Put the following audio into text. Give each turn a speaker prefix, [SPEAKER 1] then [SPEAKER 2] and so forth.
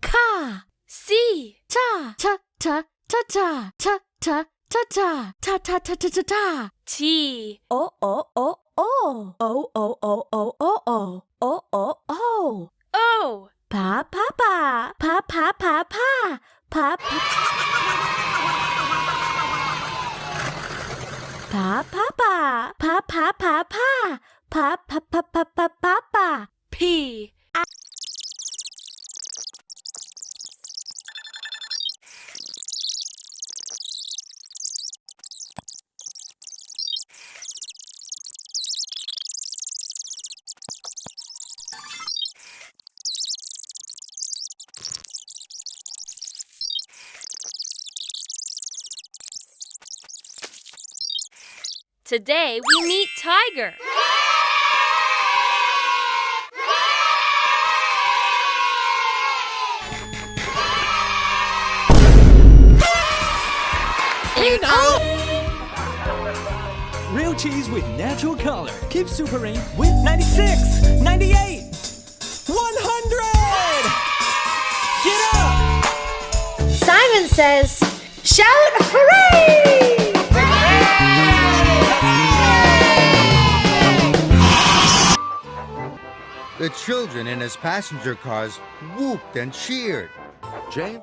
[SPEAKER 1] Ka.
[SPEAKER 2] C.
[SPEAKER 1] Ta.
[SPEAKER 2] T.
[SPEAKER 1] O.
[SPEAKER 2] O.
[SPEAKER 1] Pa.
[SPEAKER 2] P. Today we meet Tiger.
[SPEAKER 3] Real cheese with natural color. Keep supering with 96, 98, 100! Get up!
[SPEAKER 1] Simon says, shout hooray!
[SPEAKER 4] The children in his passenger cars whooped and cheered.
[SPEAKER 5] Jane,